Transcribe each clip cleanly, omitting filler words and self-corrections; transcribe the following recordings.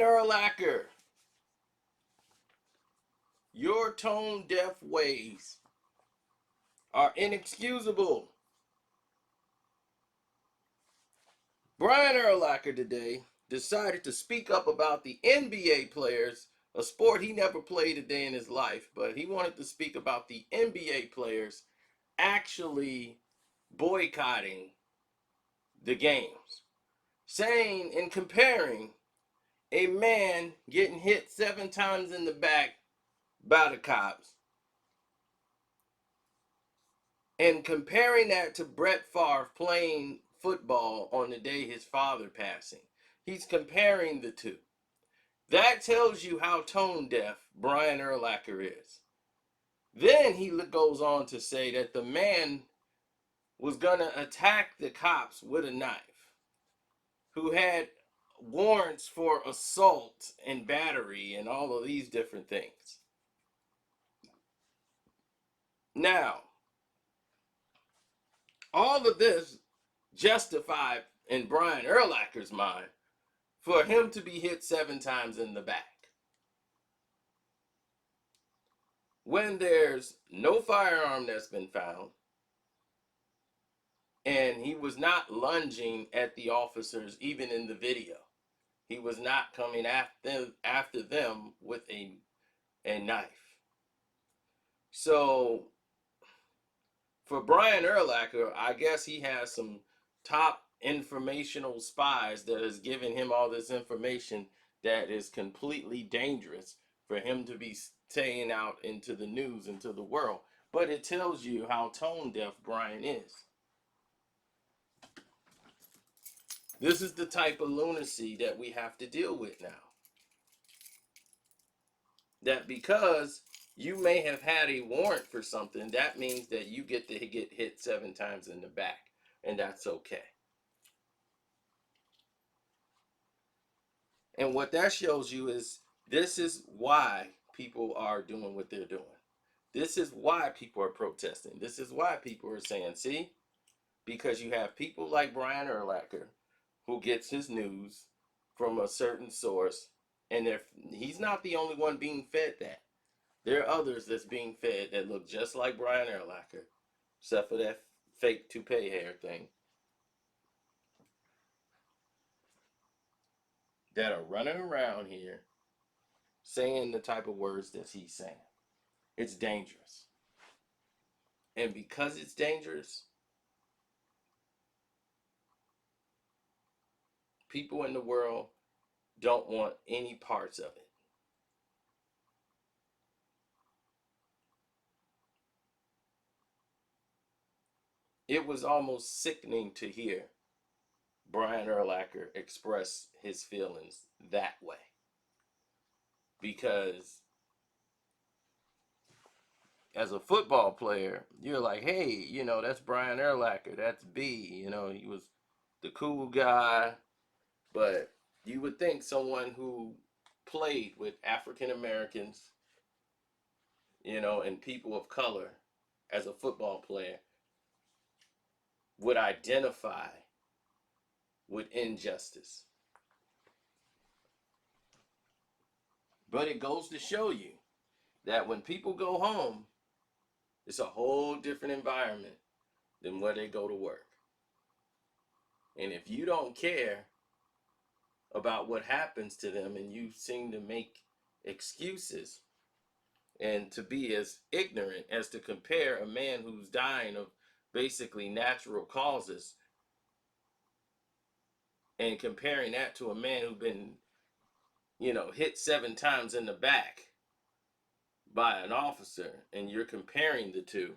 Urlacher, your tone deaf ways are inexcusable. Brian Urlacher today decided to speak up about the NBA players, a sport he never played a day in his life, but he wanted to speak about the NBA players actually boycotting the games, saying and comparing a man getting hit 7 times in the back by the cops and comparing that to Brett Favre playing football on the day his father passing. He's comparing the two. That tells you how tone deaf Brian Urlacher is. Then he goes on to say that the man was going to attack the cops with a knife, who had warrants for assault and battery and all of these different things. Now, all of this justified in Brian Urlacher's mind for him to be hit 7 times in the back when there's no firearm that's been found, and he was not lunging at the officers even in the video. He was not coming after them with a knife. So for Brian Urlacher, I guess he has some top informational spies that has given him all this information that is completely dangerous for him to be saying out into the news, into the world. But it tells you how tone deaf Brian is. This is the type of lunacy that we have to deal with now. That because you may have had a warrant for something, that means that you get to get hit 7 times in the back, and that's okay. And what that shows you is this is why people are doing what they're doing. This is why people are protesting. This is why people are saying, see, because you have people like Brian Urlacher who gets his news from a certain source, and he's not the only one being fed that. There are others that's being fed that look just like Brian Urlacher, except for that fake toupee hair thing, that are running around here saying the type of words that he's saying. It's dangerous. And because it's dangerous, people in the world don't want any parts of it. It was almost sickening to hear Brian Urlacher express his feelings that way. Because as a football player, you're like, hey, that's Brian Urlacher, that's B, he was the cool guy. But you would think someone who played with African Americans, and people of color as a football player would identify with injustice. But it goes to show you that when people go home, it's a whole different environment than where they go to work. And if you don't care about what happens to them and you seem to make excuses and to be as ignorant as to compare a man who's dying of basically natural causes and comparing that to a man who's been, hit 7 times in the back by an officer, and you're comparing the two,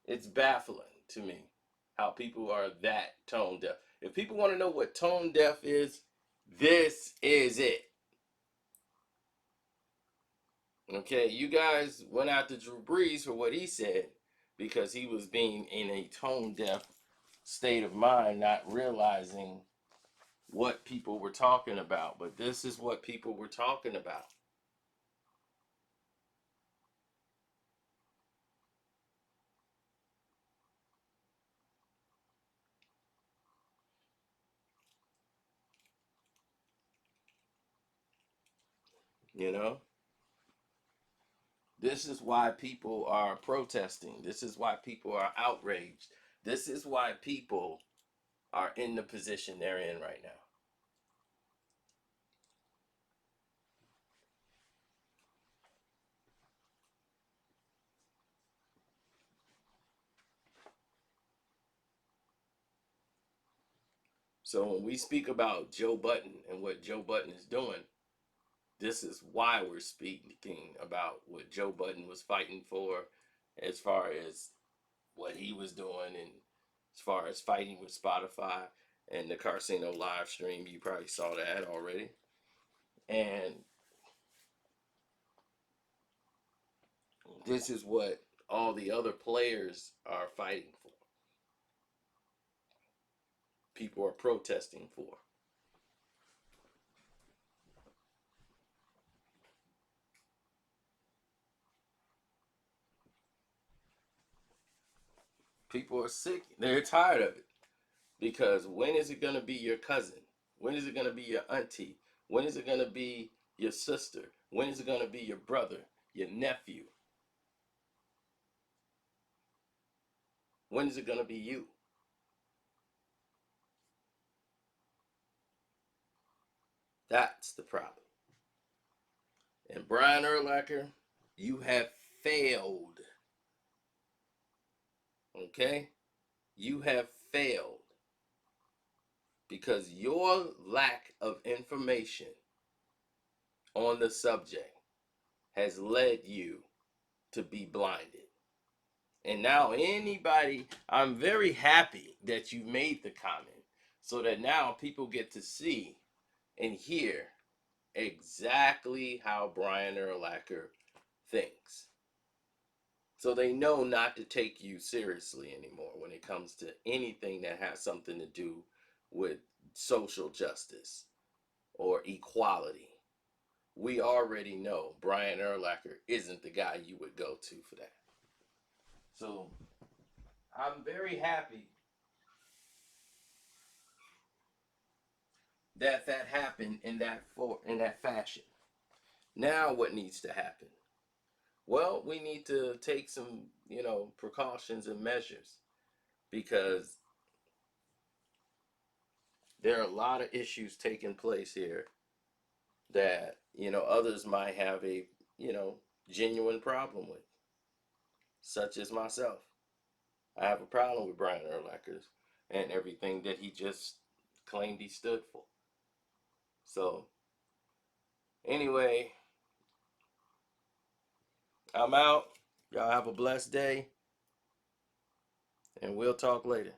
it's baffling to me how people are that tone deaf. If people want to know what tone deaf is, this is it. Okay, you guys went after Drew Brees for what he said because he was being in a tone deaf state of mind, not realizing what people were talking about. But this is what people were talking about. You know, this is why people are protesting. This is why people are outraged. This is why people are in the position they're in right now. So when we speak about Joe Budden and what Joe Budden is doing, this is why we're speaking about what Joe Budden was fighting for, as far as what he was doing, and as far as fighting with Spotify and the Casino live stream. You probably saw that already. And this is what all the other players are fighting for. People are protesting for. People are sick. They're tired of it. Because when is it going to be your cousin? When is it going to be your auntie? When is it going to be your sister? When is it going to be your brother, your nephew? When is it going to be you? That's the problem. And Brian Urlacher, you have failed. Okay? You have failed because your lack of information on the subject has led you to be blinded. And now, anybody, I'm very happy that you made the comment so that now people get to see and hear exactly how Brian Urlacher thinks. So they know not to take you seriously anymore when it comes to anything that has something to do with social justice or equality. We already know Brian Urlacher isn't the guy you would go to for that. So I'm very happy that that happened in that fashion. Now what needs to happen? Well, we need to take some, precautions and measures because there are a lot of issues taking place here that, others might have a, you know, genuine problem with, such as myself. I have a problem with Brian Urlacher and everything that he just claimed he stood for. So, anyway, I'm out. Y'all have a blessed day, and we'll talk later.